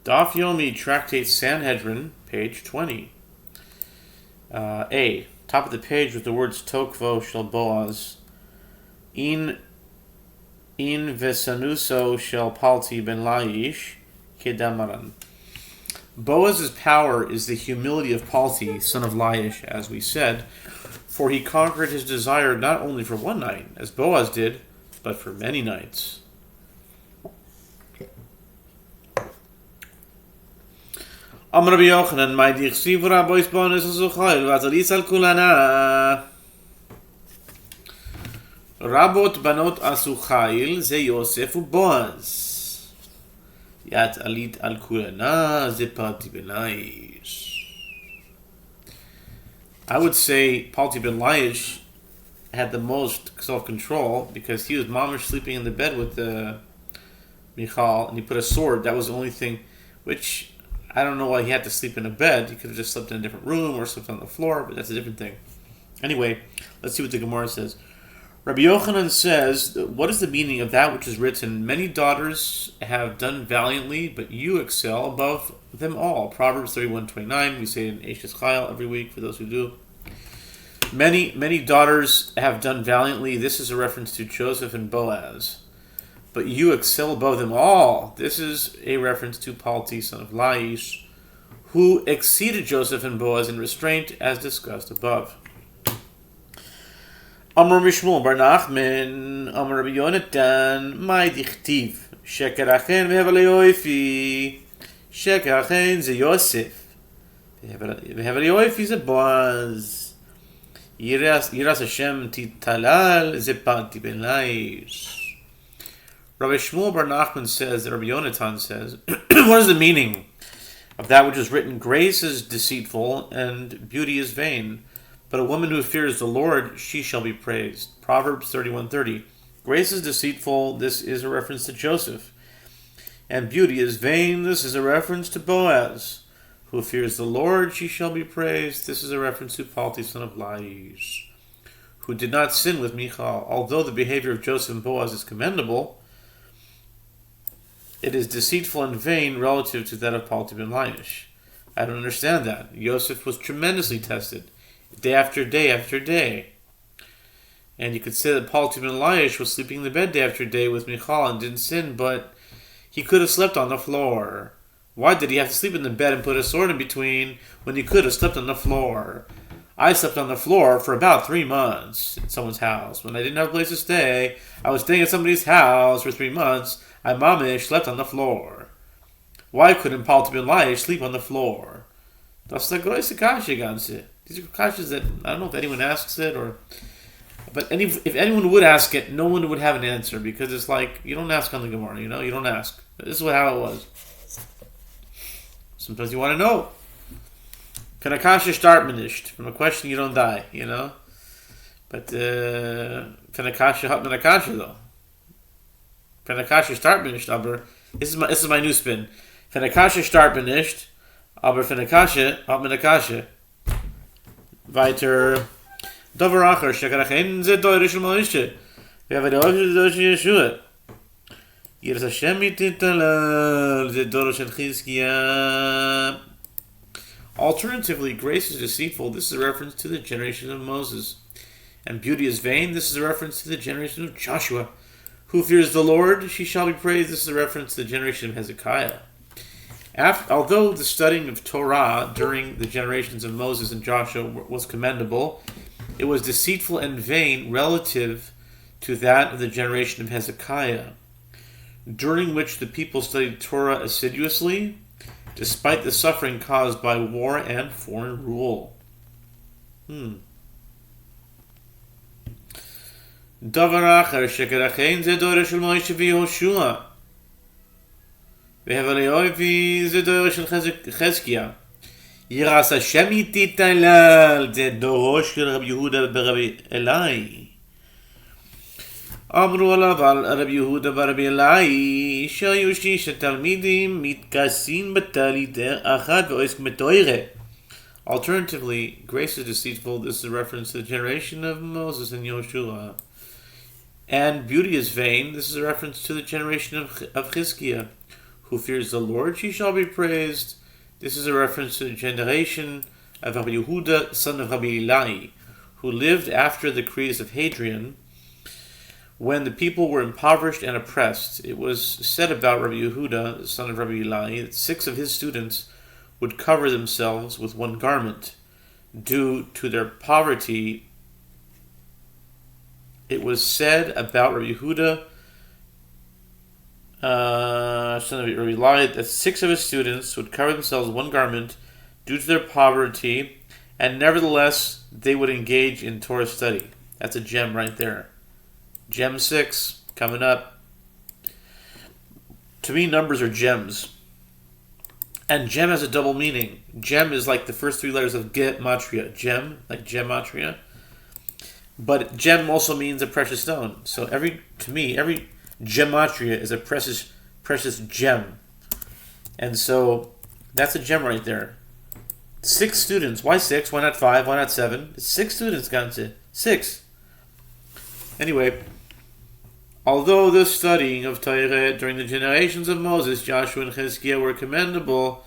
Daf Yomi, Tractate Sanhedrin, page 20. A. Top of the page with the words Tokvo shel Boaz. In Vesanuso shel Palti ben Laish, Kedamaran. Boaz's power is the humility of Palti, son of Laish, as we said, for he conquered his desire not only for one night, as Boaz did, but for many nights. Amar Rabbi Yochanan, my dichsiv rabois bonus azuchayil v'azalis al kulana. Rabot banot asuchayil ze Yosef uBoaz. Yat alit al kulana ze Palti ben Laish. I would say Palti ben Laish had the most self-control because he was mamish sleeping in the bed with Michal, and he put a sword. That was the only thing, which I don't know why he had to sleep in a bed. He could have just slept in a different room or slept on the floor, but that's a different thing. Anyway, let's see what the Gemara says. Rabbi Yochanan says, what is the meaning of that which is written? Many daughters have done valiantly, but you excel above them all. Proverbs 31:29. We say it in Eishes Chayil every week for those who do. Many daughters have done valiantly. This is a reference to Joseph and Boaz. But you excel above them all. This is a reference to Palti, son of Laish, who exceeded Joseph and Boaz in restraint, as discussed above. Amar Mishmul bar Nachman, Amar Rabbi Yonatan, my dichtiv, sheker achen vehevel yoifi, sheker achen ze Yosef, vehevel yoifi ze Boaz, yiras Hashem titalal ze Palti ben Laish. Rabbi Shmuel bar Nachman says, that Rabbi Yonatan says, what is the meaning of that which is written? Grace is deceitful and beauty is vain, but a woman who fears the Lord, she shall be praised. Proverbs 31:30. Grace is deceitful, this is a reference to Joseph. And beauty is vain, this is a reference to Boaz. Who fears the Lord, she shall be praised. This is a reference to Palti, son of Laish, who did not sin with Michal. Although the behavior of Joseph and Boaz is commendable, it is deceitful and vain relative to that of Palti ben Laish. I don't understand that. Yosef was tremendously tested, day after day after day. And you could say that Palti ben Laish was sleeping in the bed day after day with Michal and didn't sin, but he could have slept on the floor. Why did he have to sleep in the bed and put a sword in between when he could have slept on the floor? I slept on the floor for about 3 months in someone's house. When I didn't have a place to stay, I was staying at somebody's house for 3 months. I mamish slept on the floor. Why couldn't Palti ben Laish sleep on the floor? These are kashas that I don't know if anyone asks it, but if anyone would ask it, no one would have an answer, because it's like you don't ask on the Gemara, you don't ask. This is how it was. Sometimes you want to know. Can a kasha start manisht? From a question you don't die, But can a kasha hat min a kasha though? Can a kasha start manisht? Aber this is my new spin. Can a kasha start manisht? Aber can a kasha hat min a kasha? Weiter. Dover acher shekarachen ze doirish Moshe. We have a doirish Yehoshua. Yiras Hashem titalal ze doirish Chizkiah. Alternatively, grace is deceitful. This is a reference to the generation of Moses. And beauty is vain. This is a reference to the generation of Joshua. Who fears the Lord, she shall be praised. This is a reference to the generation of Hezekiah. Although the studying of Torah during the generations of Moses and Joshua was commendable, it was deceitful and vain relative to that of the generation of Hezekiah, during which the people studied Torah assiduously, despite the suffering caused by war and foreign rule. Davar acher shekerachein ze doirish shel Moshe v'Yehoshua. Vehevel yoifi ze doirish shel Chizkiah. Yiras Hashem titalal ze dorosh shel Rabbi Yehuda b'Rabbi Elai. Amru alav al Rabbi Yehuda b'Rabbi Elai shayu shisha talmidim mitkasin b'talid achad v'oisk metoire. Alternatively, grace is deceitful. This is a reference to the generation of Moses and Yehoshua. And beauty is vain. This is a reference to the generation of Chizkiah, who fears the Lord, she shall be praised. This is a reference to the generation of Rabbi Yehuda, son of Rabbi Eli, who lived after the decrees of Hadrian, when the people were impoverished and oppressed. It was said about Rabbi Yehuda, son of Rabbi Eli, that 6 of his students would cover themselves with one garment. Due to their poverty, it was said about Rabbi Yehuda, son of Rabbi Eli, that 6 of his students would cover themselves with one garment due to their poverty, and nevertheless they would engage in Torah study. That's a gem right there. Gem 6 coming up. To me, numbers are gems. And gem has a double meaning. Gem is like the first 3 letters of gematria. Gem, like gematria. But gem also means a precious stone. So every gematria is a precious gem. And so that's a gem right there. 6 students. Why 6? Why not 5? Why not 7? 6 students got into 6. Anyway, although the studying of Torah during the generations of Moses, Joshua, and Chizkiah were commendable,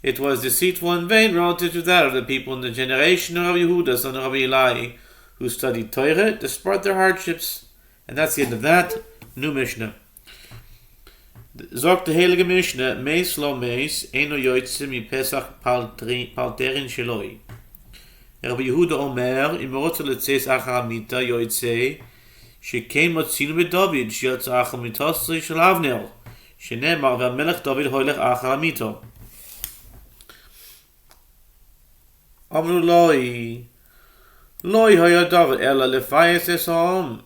it was deceitful and vain relative to that of the people in the generation of Yehuda, son of Rabbi Eli, who studied Torah despite their hardships. And that's the end of that. New Mishnah. Sagt der heilige Mishnah, Meis lo meis, eino yoitze mi Pesach palterin sheloi. Rabbi Yehuda Omer, im רוצה לצייס אחר המיטה יוצא, שכן מוצאינו בדוד, שיוצא אחר מיתו של אבנר, שנאמר, והמלך דוד הולך אחר המיטה. אמרו לא היה דבר אלא לפייס את העם.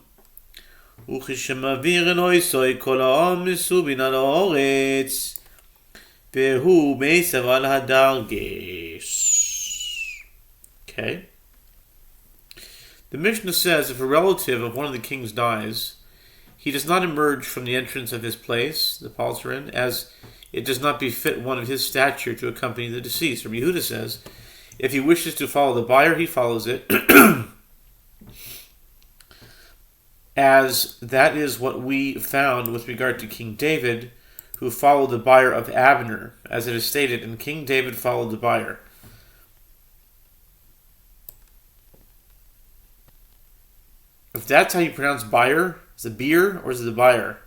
וכשמעבירן אויסוי כל העם ניסו בין על האורץ, והוא מסב על הדרגש. Okay. The Mishnah says if a relative of one of the kings dies, he does not emerge from the entrance of his place, the palterin, as it does not befit one of his stature to accompany the deceased. Rabbi Yehuda says, if he wishes to follow the buyer, he follows it, as that is what we found with regard to King David, who followed the buyer of Abner, as it is stated, and King David followed the buyer. If that's how you pronounce buyer, is it beer or is it the buyer?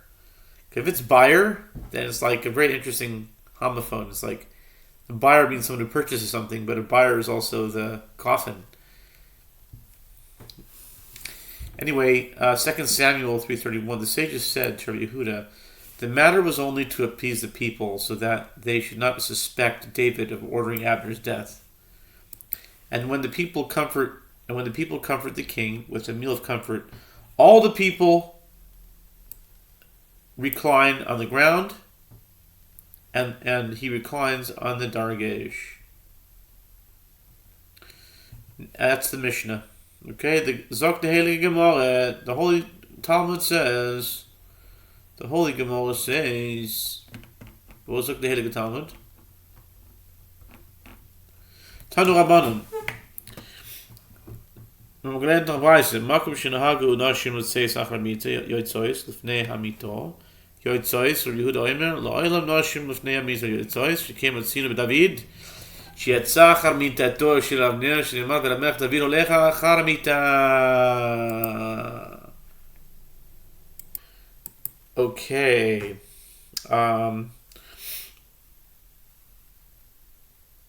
If it's buyer, then it's like a very interesting homophone. It's like a buyer means someone who purchases something, but a buyer is also the coffin. Anyway, 2 Samuel 3:31, the sages said to Rabbi Yehuda, the matter was only to appease the people, so that they should not suspect David of ordering Abner's death. And when the people comfort the king with a meal of comfort, all the people recline on the ground, and he reclines on the dargesh. That's the Mishnah. Okay, the Zok the Heilige Gemara, the Holy Talmud says, what was Zok the Heilige Talmud? Tanu Rabbanon. אנחנו גלעד נרוויסה, מקום שנהגו נשים לצייס אחר מיטה, יוצאיס לפני המיטו, יוצאיס, רבי יהודה אומר, לעולם נשים לפני המיטו יוצאיס, שכן מצינו בדוד, שיצא אחר מיטתו של אבנר, שנאמר, ולמלך דוד הולך אחר המיטה. Okay.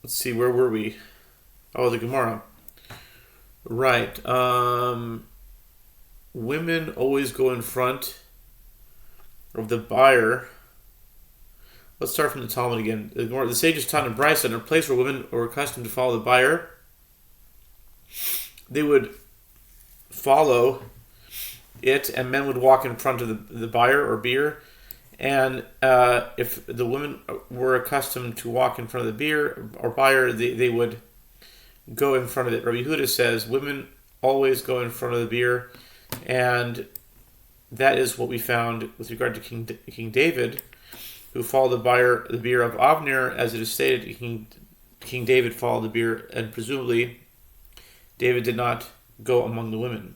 Let's see, where were we? Oh, the Gemara. Right. Women always go in front of the buyer. Let's start from the Talmud again. The sages taught in Brisa, in a place where women were accustomed to follow the buyer, they would follow it, and men would walk in front of the buyer or beer. And if the women were accustomed to walk in front of the beer or buyer, they would go in front of it. Rabbi Yehuda says women always go in front of the beer, and that is what we found with regard to King David, who followed the beer of Avner, as it is stated. King David followed the beer, and presumably David did not go among the women.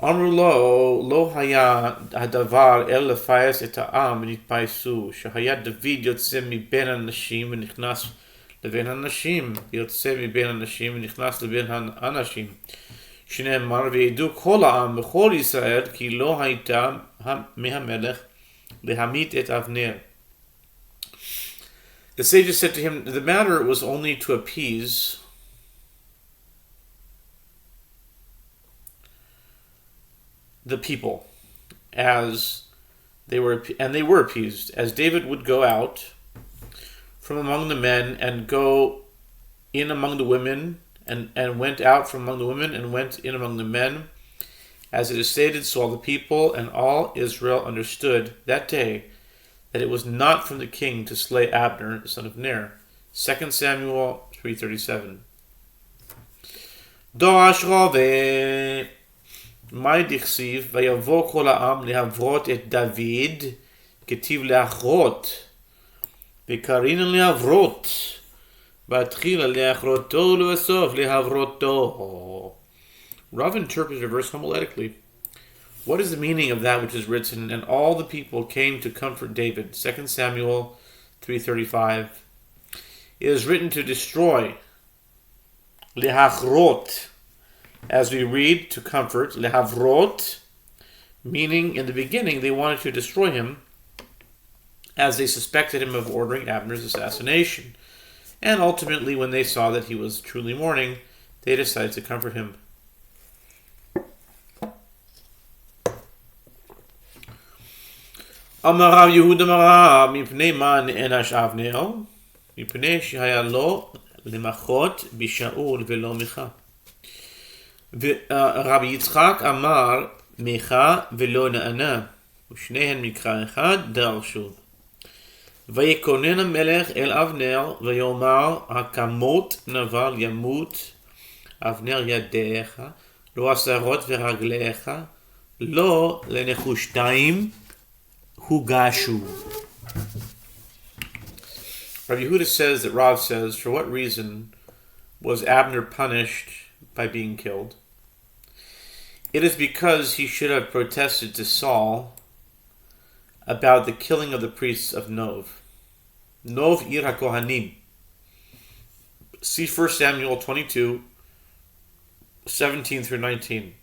אמרו לו, לא היה הדבר אלא לפייס את העם ונתפייסו, שהיה דוד יוצא מבין הנשים ונכנס לבין הנשים, יוצא מבין הנשים ונכנס לבין האנשים, שנאמר, וידעו כל העם וכל ישראל, כי לא הייתה מהמלך להמית את אבנר. The sages said to him, the matter was only to appease the people, as they were appeased, as David would go out from among the men and go in among the women, and went out from among the women and went in among the men. As it is stated, so all the people and all Israel understood that day that it was not from the king to slay Abner, the son of Ner. 2 Samuel 3:37. דורש רובה, מאי דכסיב, ויבוא כל העם להברות את דוד, כתיב להכרות, וקראינן להברות, והתחילה להכרותו ולבסוף להברותו. Rav interpreted the verse homiletically. What is the meaning of that which is written, and all the people came to comfort David? 2 Samuel 3:35. It is written to destroy, lehachrot, as we read, to comfort, lehavrot, meaning in the beginning they wanted to destroy him, as they suspected him of ordering Abner's assassination. And ultimately, when they saw that he was truly mourning, they decided to comfort him. אמר רב יהודה מרב, מפני מה נענש אבנר? מפני שהיה לו למחות בשאול ולא מיכה. ורבי יצחק אמר מיכה ולא נענה, ושניהם מקרא אחד דרשו. ויקונן המלך אל אבנר ויאמר, הכמות נבל ימות אבנר ידיך, לא השערות ורגליך, לא לנחושתיים Hugashu. Rabbi Yehuda says that Rav says, for what reason was Abner punished by being killed? It is because he should have protested to Saul about the killing of the priests of Nov. Nov Ir HaKohanim. See 1 Samuel 22, 17 through 19.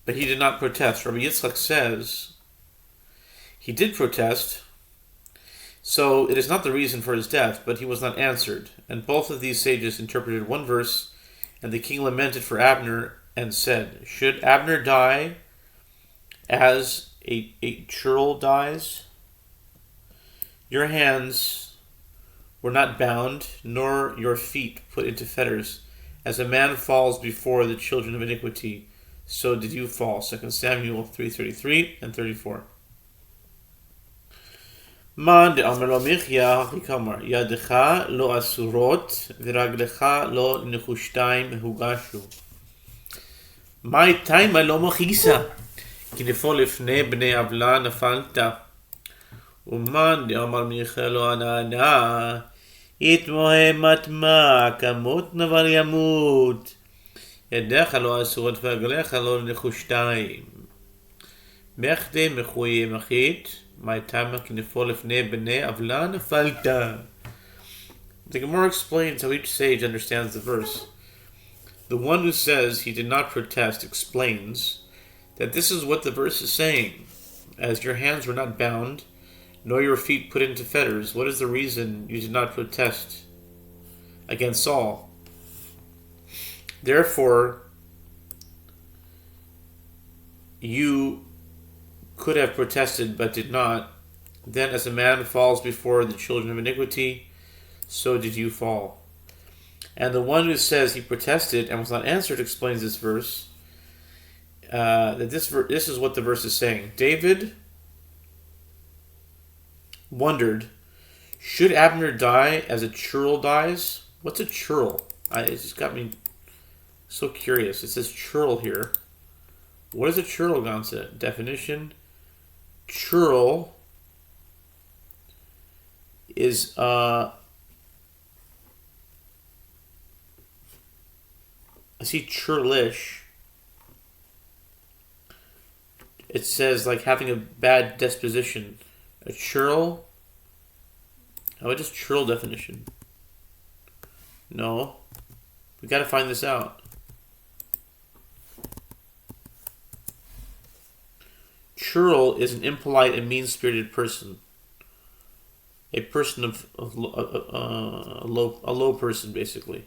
But he did not protest. Rabbi Yitzchak says he did protest, so it is not the reason for his death, but he was not answered. And both of these sages interpreted one verse, and the king lamented for Abner and said, should Abner die as a churl dies? Your hands were not bound, nor your feet put into fetters, as a man falls before the children of iniquity. So did you fall. 2 Samuel 3:33 and 34. Man de amar lo michya hikamar yadecha lo asurot viraglecha lo nechushtaim hugashu. My time lo mochisa ki nefol lifnei bnei avla nafalta. Uman de amar michya lo anana itmohem matma kamot naval yamut. ידיך לא אסורות ורגליך לא נחושתיים. מחדי מחויי מחית, מה תמה כי נפול לפני בני עוולה נפלת. The Gemara explains how each sage understands the verse. The one who says he did not protest explains that this is what the verse is saying. As your hands were not bound, nor your feet put into fetters, what is the reason you did not protest against Saul? Therefore, you could have protested but did not. Then as a man falls before the children of iniquity, so did you fall. And the one who says he protested and was not answered explains this verse, that this is what the verse is saying. David wondered, should Abner die as a churl dies? What's a churl? It just got me so curious. It says churl here. What is a churl, Gansa? Definition: churl is a I see churlish. It says like having a bad disposition. A churl? What is churl definition? No. We gotta find this out. Churl is an impolite and mean-spirited person. A person of a low person, basically.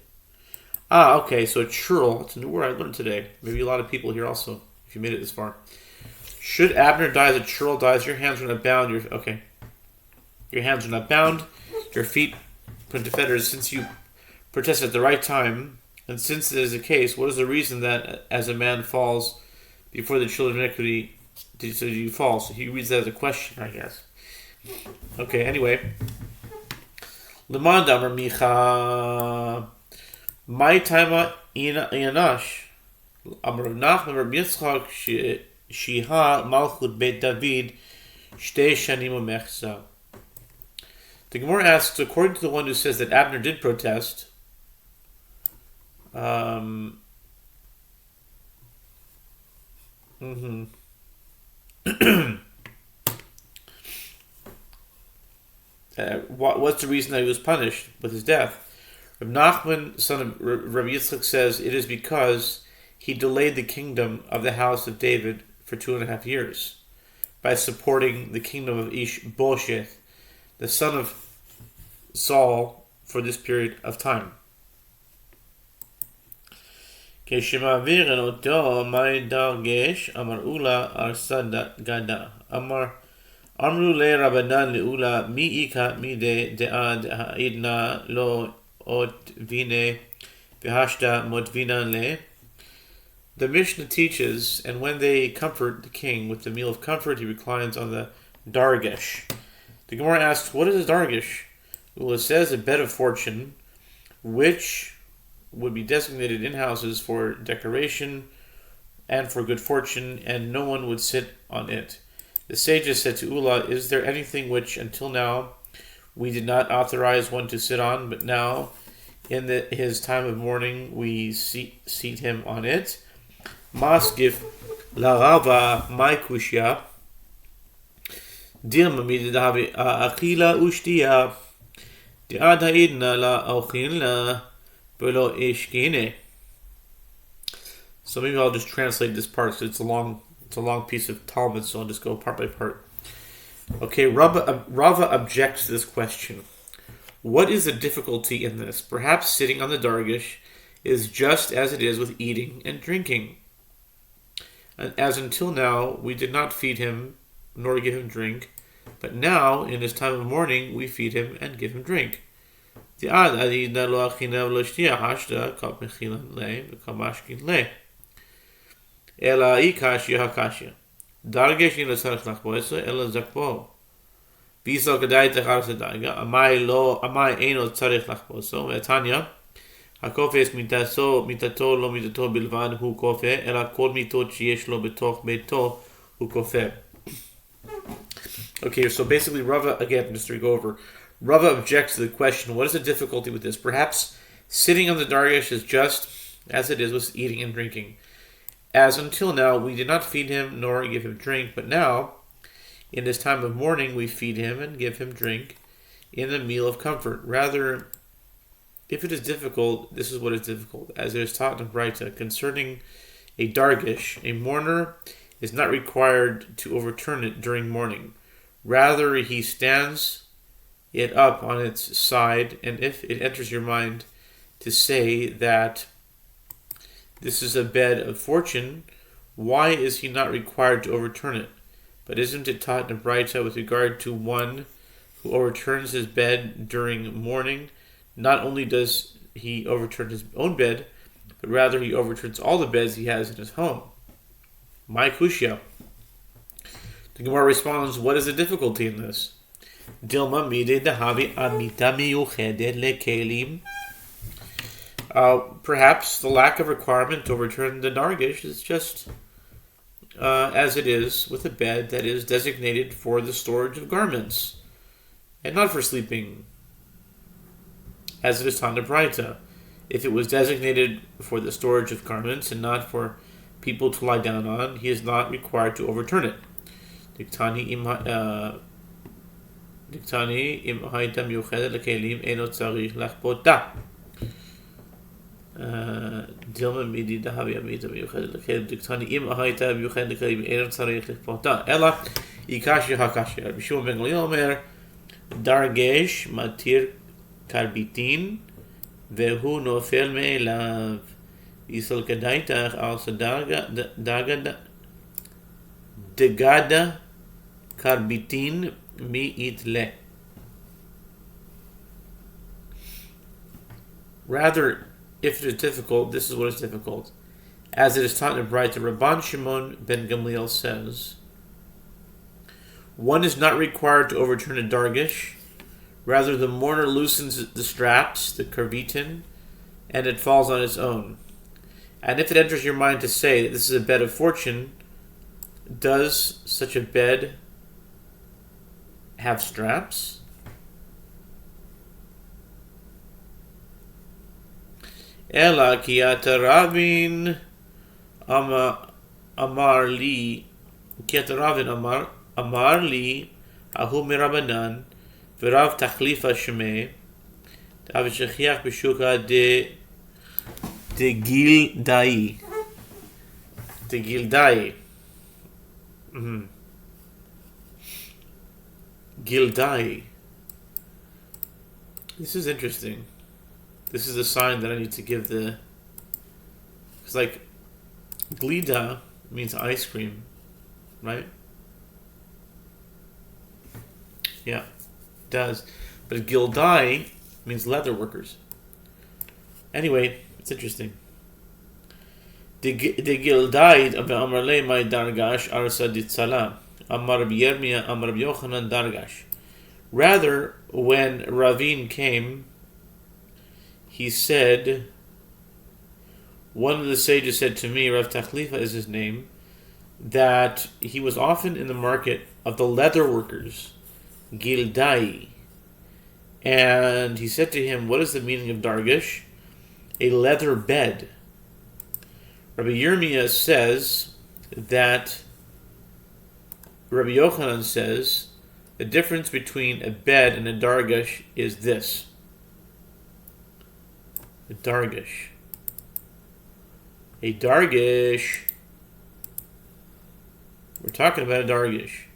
Okay, so churl. It's a new word I learned today. Maybe a lot of people here also, if you made it this far. Should Abner die as a churl dies, your hands are not bound. Your hands are not bound. Your feet put into fetters. Since you protest at the right time, and since it is the case, what is the reason that as a man falls before the children of iniquity, so you fall? So he reads that as a question, I guess. Okay, anyway. Lemand Amar Micha My Taima Iyanash Amar Nachman Rabbi Yitzchak Shiha Malchut Beit David Shtei Shanim Umechza. The Gemara asks, according to the one who says that Abner did protest, what's the reason that he was punished with his death? Reb Nachman, son of Rabbi Yitzchak, says it is because he delayed the kingdom of the house of David for 2.5 years by supporting the kingdom of Ishbosheth, the son of Saul, for this period of time. כשמעבירן אותו מי דרגש אמרו לה ארסה גדה אמרו לרבנן לאולה מי איכה מידי דעה דעידנה לא אות וינה והשתה מות וינה לה. The Mishnah teaches, and when they comfort the king with the meal of comfort, he reclines on the dargesh. The Gemara asks, what is a dargesh? Well, it says a bed of fortune, which would be designated in houses for decoration and for good fortune, and no one would sit on it. The sages said to Ula, is there anything which until now we did not authorize one to sit on, but now in his time of mourning we seat him on it? Maskif la rava my kushya dirma midavi achila ushtia diada idna la auchin below ishkine. So maybe I'll just translate this part because it's a long piece of Talmud, so I'll just go part by part. Okay, Rava objects to this question. What is the difficulty in this? Perhaps sitting on the dargish is just as it is with eating and drinking. And as until now we did not feed him nor give him drink, but now in his time of mourning we feed him and give him drink. אלא אי קשיא הקשיא. דרגש אין לצריך לחבויסו, אלא זקבו. ביסו כדאי תחרס לדרגה, אמי אינו צריך לחבויסו, ועתניה, הקופס מיתתו לא מיתתו בלבד הוא קופה, אלא כל מיתות שיש לו בתוך ביתו הוא קופה. Okay, so basically Rava, again, just to go over, Rava objects to the question, what is the difficulty with this? Perhaps sitting on the dargish is just as it is with eating and drinking. As until now, we did not feed him nor give him drink, but now, in this time of mourning, we feed him and give him drink in the meal of comfort. Rather, if it is difficult, this is what is difficult. As it is taught in Braita, concerning a dargish, a mourner is not required to overturn it during mourning. Rather, he stands it up on its side, and if it enters your mind to say that this is a bed of fortune, why is he not required to overturn it? But isn't it taught in Braita with regard to one who overturns his bed during mourning? Not only does he overturn his own bed, but rather he overturns all the beds he has in his home. My kushya. The Gemara responds, what is the difficulty in this? Dilma mide dahavi amita miyuchedet lekelim. Perhaps the lack of requirement to overturn the dargish is just as it is with a bed that is designated for the storage of garments and not for sleeping, as it is taught in Braita. If it was designated for the storage of garments and not for people to lie down on, he is not required to overturn it. Diktani im hayta miyuchedet lekelim eno tzarich lachpota. Dilma midi dahavi amita miyuchedet lekelim. Diktani im hayta miyuchedet lekelim eno tzarich lachpota. Ela ikashi hakashi. Rabbi Shimon ben Gamliel omer dargesh matir karbitin vehu nofel me'elav. Yisol kedaitach also degada karbitin mi itle. Rather, if it is difficult, this is what is difficult. As it is taught in Braita, Rabban Shimon ben Gamliel says, one is not required to overturn a dargish. Rather, the mourner loosens the straps, the karbitin, and it falls on its own. And if it enters your mind to say that this is a bed of fortune, does such a bed have straps? Ela ki ravin amar li amar li ahu mirabanan v'rav tachlifa shemeh t'avishechiach b'shuka de gildai. De gildai. Gildai. This is interesting. This is the sign that I need to give the... It's like... Glida means ice cream. Right? Yeah. It does. But gildai means leather workers. Anyway, it's interesting. The gildai of Amar le my dargash arsa ditzala. Amar Yirmiyah Amar Yochanan dargash. Rather, when Ravin came, he said, one of the sages said to me, Rav Tachlifa is his name, that he was often in the market of the leather workers, gildai. And he said to him, what is the meaning of dargish? A leather bed. Rabbi Yirmiyah says that Rabbi Yochanan says the difference between a bed and a dargish is this. A dargish. A dargish. We're talking about a dargish.